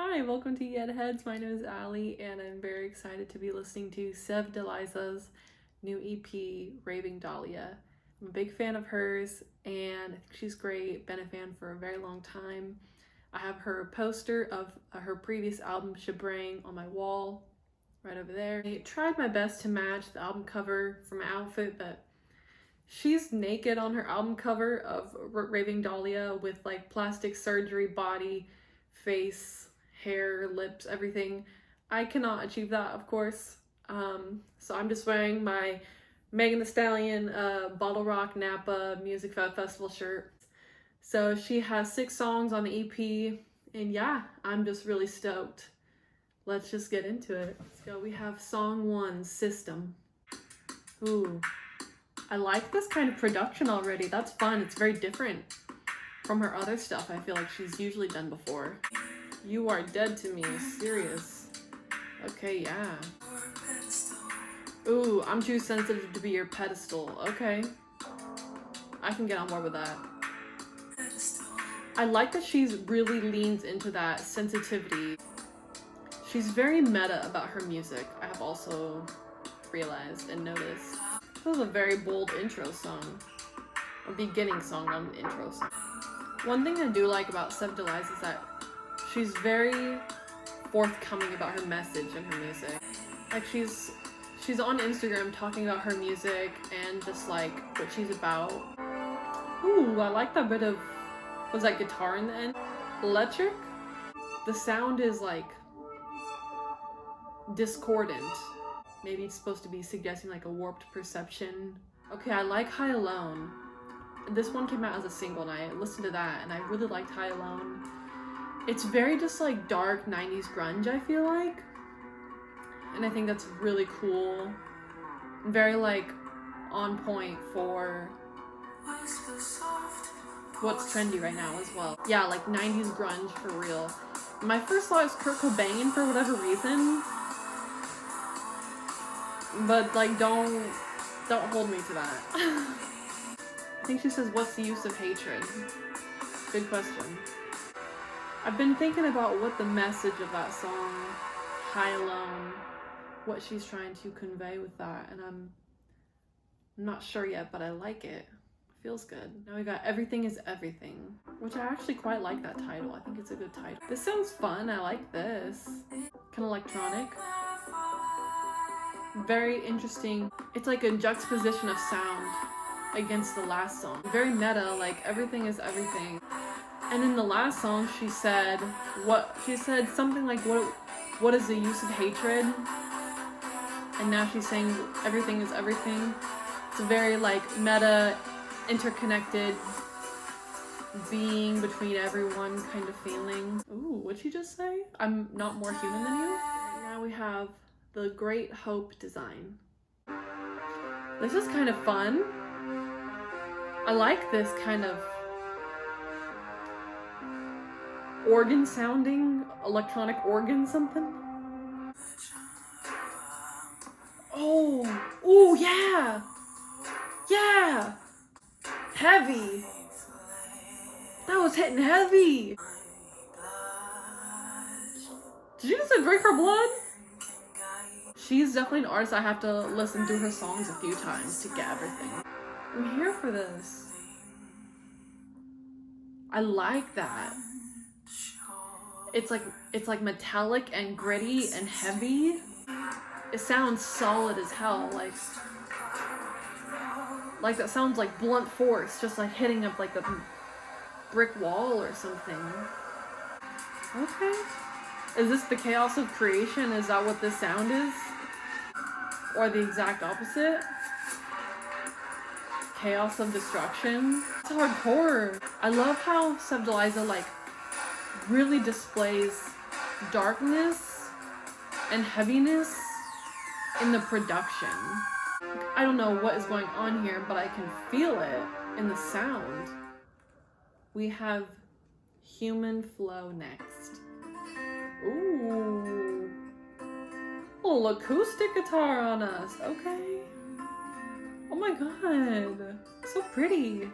Hi, welcome to Yet Heads. My name is Ali, and I'm very excited to be listening to Sevdaliza's new EP, Raving Dahlia. I'm a big fan of hers, and I think she's great. Been a fan for a very long time. I have her poster of her previous album, Shebrang, on my wall, right over there. I tried my best to match the album cover for my outfit, but she's naked on her album cover of Raving Dahlia with like plastic surgery, body, face, hair, lips, everything. I cannot achieve that, of course. So I'm just wearing my Megan Thee Stallion Bottle Rock Napa Music Festival shirt. So she has 6 songs on the EP, and yeah, I'm just really stoked. Let's just get into it. Let's go. We have song 1, System. Ooh, I like this kind of production already. That's fun. It's very different from her other stuff I feel like she's usually done before. You Are Dead to Me. Serious. Okay, yeah. Ooh, I'm too sensitive to be your pedestal. Okay. I can get on board with that. I like that she's really leans into that sensitivity. She's very meta about her music, I have also realized and noticed. This was a very bold intro song. A beginning song, not an intro song. One thing I do like about Sevdaliza is that she's very forthcoming about her message and her music. Like she's on Instagram talking about her music and just like what she's about. Ooh, I like that bit of, was that guitar in the end? Electric? The sound is like discordant. Maybe it's supposed to be suggesting like a warped perception. Okay, I like High Alone. This one came out as a single and I listened to that and I really liked High Alone. It's very just like dark 90s grunge, I feel like. And I think that's really cool. Very like on point for what's trendy right now as well. Yeah, like 90s grunge for real. My first thought is Kurt Cobain for whatever reason. But like don't hold me to that. I think she says, what's the use of hatred? Good question. I've been thinking about what the message of that song, High Alone, what she's trying to convey with that, and I'm not sure yet, but I like it. Feels good. Now we got Everything is Everything, which I actually quite like that title. I think it's a good title. This sounds fun. I like this. Kind of electronic. Very interesting. It's like a juxtaposition of sound against the last song. Very meta, like everything is everything. And in the last song she said something like what is the use of hatred? And now she's saying everything is everything. It's a very like meta, interconnected being between everyone kind of feeling. Ooh, what'd she just say? I'm not more human than you? Now we have the Great Hope design. This is kind of fun. I like this kind of organ sounding, electronic organ something. Oh, yeah! Yeah! Heavy! That was hitting heavy! Did you just say drink her blood? She's definitely an artist I have to listen to her songs a few times to get everything. I'm here for this. I like that. It's like metallic and gritty and heavy. It sounds solid as hell. Like that sounds like blunt force, just like hitting up like the brick wall or something. Okay. Is this the chaos of creation? Is that what this sound is? Or the exact opposite? Chaos of destruction? It's hardcore. I love how Sevdaliza like really displays darkness and heaviness in the production. I don't know what is going on here, but I can feel it in the sound. We have Human Flow next. Ooh. Little acoustic guitar on us. Okay. Oh my god. So pretty.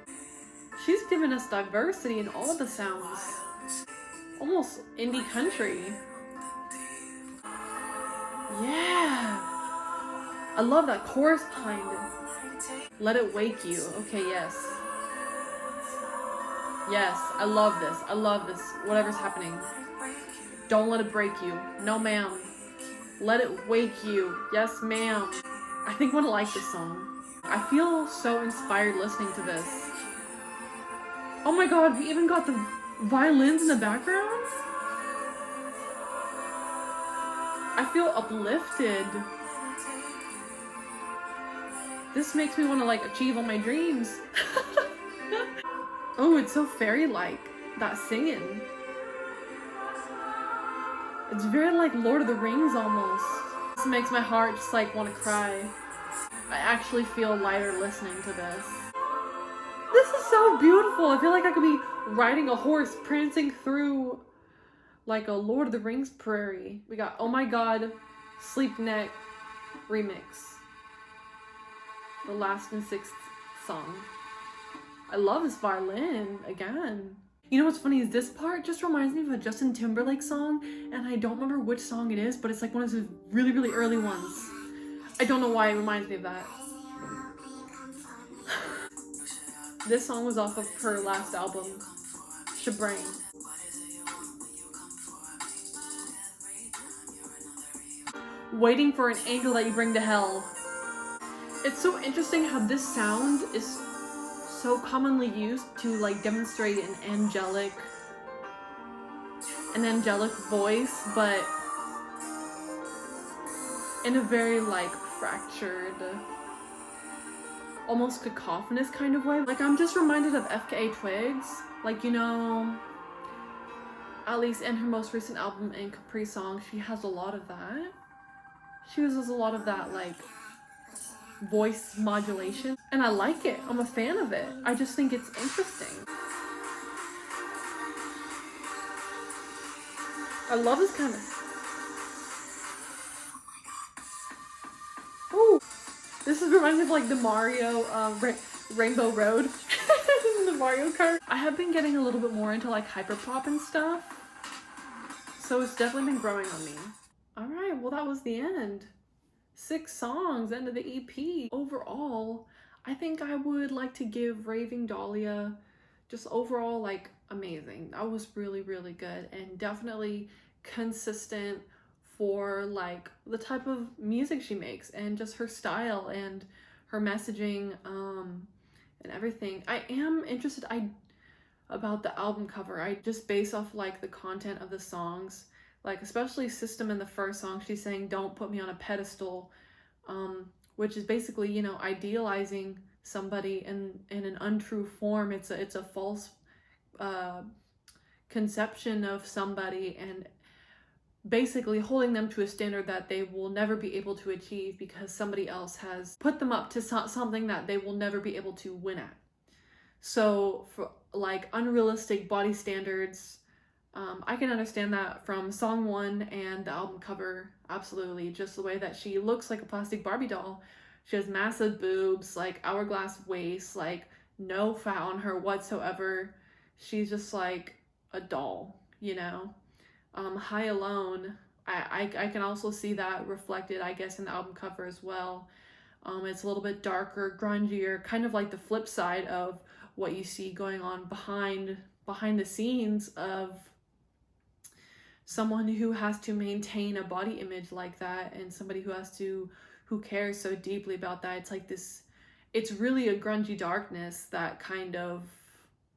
She's given us diversity in all the sounds. almost indie country. Yeah. I love that chorus behind it. Let it wake you. Okay, yes. Yes, I love this. I love this. Whatever's happening. Don't let it break you. No, ma'am. Let it wake you. Yes, ma'am. I think I'm gonna like this song. I feel so inspired listening to this. Oh my god, we even got the violins in the background? I feel uplifted. This makes me want to like achieve all my dreams. Oh, it's so fairy-like, that singing. It's very like Lord of the Rings almost. This makes my heart just like want to cry. I actually feel lighter listening to this. This is so beautiful. I feel like I could be riding a horse prancing through like a Lord of the Rings prairie. We got Oh My God, Sleep Neck remix. The last and sixth song. I love this violin again. You know what's funny is this part just reminds me of a Justin Timberlake song, and I don't remember which song it is, but it's like one of his really, really early ones. I don't know why it reminds me of that. This song was off of her last album, Shabrain. Waiting for an angel that you bring to hell. It's so interesting how this sound is so commonly used to like demonstrate an angelic voice, but in a very like fractured, almost cacophonous kind of way. Like I'm just reminded of FKA Twigs, like, you know, at least in her most recent album in Capri Song, she has a lot of that. She uses a lot of that like voice modulation, and I like it. I'm a fan of it. I just think it's interesting. I love this kind of... Oh, this is reminding me of like the Mario Rainbow Road the Mario Kart. I have been getting a little bit more into like hyperpop and stuff, so it's definitely been growing on me. All right, well that was the end. 6 songs, end of the EP. Overall, I think I would like to give Raving Dahlia just overall like amazing. That was really, really good and definitely consistent for like the type of music she makes and just her style and her messaging and everything. I am interested about the album cover. I just based off like the content of the songs, like especially System in the first song, she's saying don't put me on a pedestal, which is basically, you know, idealizing somebody in an untrue form. It's a false conception of somebody and basically holding them to a standard that they will never be able to achieve because somebody else has put them up to something that they will never be able to win at. So for like unrealistic body standards, I can understand that from song 1 and the album cover, absolutely. Just the way that she looks like a plastic Barbie doll. She has massive boobs, like hourglass waist, like no fat on her whatsoever. She's just like a doll, you know? High Alone, I can also see that reflected, I guess, in the album cover as well. It's a little bit darker, grungier, kind of like the flip side of what you see going on behind the scenes of someone who has to maintain a body image like that and somebody who cares so deeply about that. It's like this, it's really a grungy darkness that kind of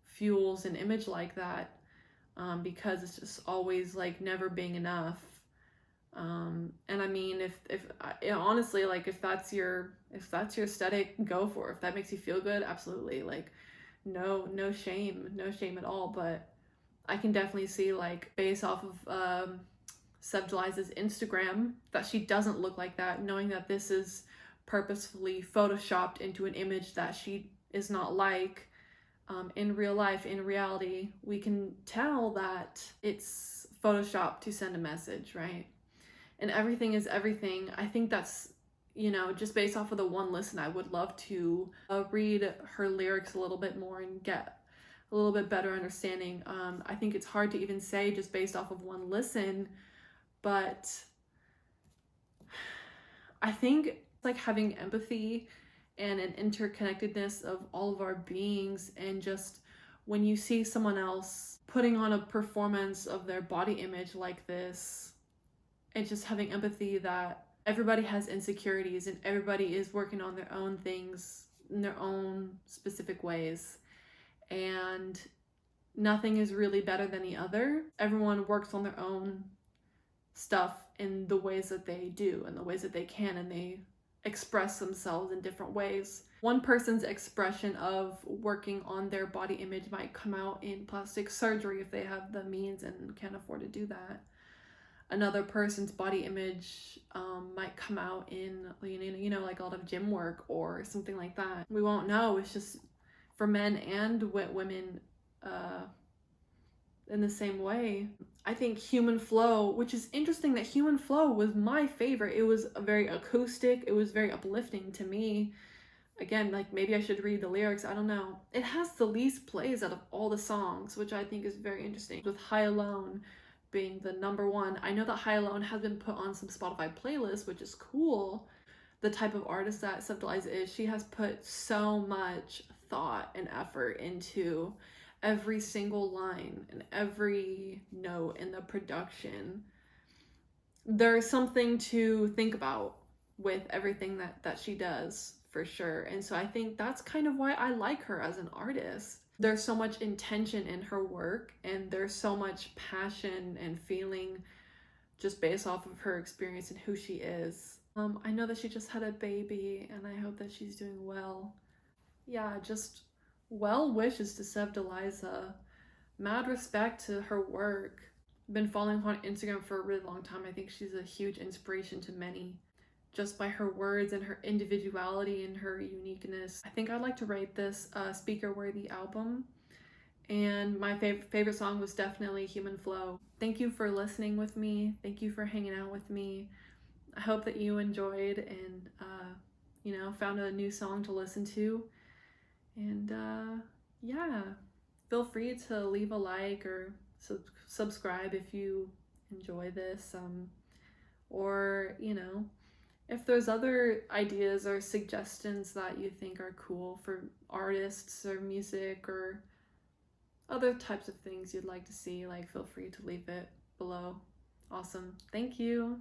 fuels an image like that, because it's just always like never being enough. And I mean, if honestly, like if that's your aesthetic, go for it. If that makes you feel good, absolutely. Like no shame at all. But I can definitely see, like, based off of Sevdaliza's Instagram, that she doesn't look like that, knowing that this is purposefully photoshopped into an image that she is not like. In real life, in reality, we can tell that it's photoshopped to send a message, right? And everything is everything. I think that's, you know, just based off of the one listen, I would love to read her lyrics a little bit more and get a little bit better understanding. I think it's hard to even say just based off of one listen, but I think like having empathy and an interconnectedness of all of our beings, and just when you see someone else putting on a performance of their body image like this, and just having empathy that everybody has insecurities and everybody is working on their own things in their own specific ways, and nothing is really better than the other. Everyone works on their own stuff in the ways that they do and the ways that they can, and they express themselves in different ways. One person's expression of working on their body image might come out in plastic surgery if they have the means and can afford to do that. Another person's body image might come out in, like a lot of gym work or something like that. We won't know. It's just for men and women in the same way. I think Human Flow, which is interesting that Human Flow was my favorite. It was very acoustic. It was very uplifting to me. Again, like maybe I should read the lyrics. I don't know. It has the least plays out of all the songs, which I think is very interesting. With High Alone being the #1. I know that High Alone has been put on some Spotify playlists, which is cool. The type of artist that Sevdaliza is, she has put so much thought and effort into every single line and every note in the production. There's something to think about with everything that she does, for sure. And so I think that's kind of why I like her as an artist. There's so much intention in her work, and there's so much passion and feeling just based off of her experience and who she is. I know that she just had a baby, and I hope that she's doing well. Yeah, just well wishes to Sevdaliza. Mad respect to her work. I've been following her on Instagram for a really long time. I think she's a huge inspiration to many, just by her words and her individuality and her uniqueness. I think I'd like to rate this a speaker-worthy album. And my favorite song was definitely Human Flow. Thank you for listening with me. Thank you for hanging out with me. I hope that you enjoyed and, found a new song to listen to. And yeah, feel free to leave a like or subscribe if you enjoy this. Or, if there's other ideas or suggestions that you think are cool for artists or music or other types of things you'd like to see, like, feel free to leave it below. Awesome. Thank you.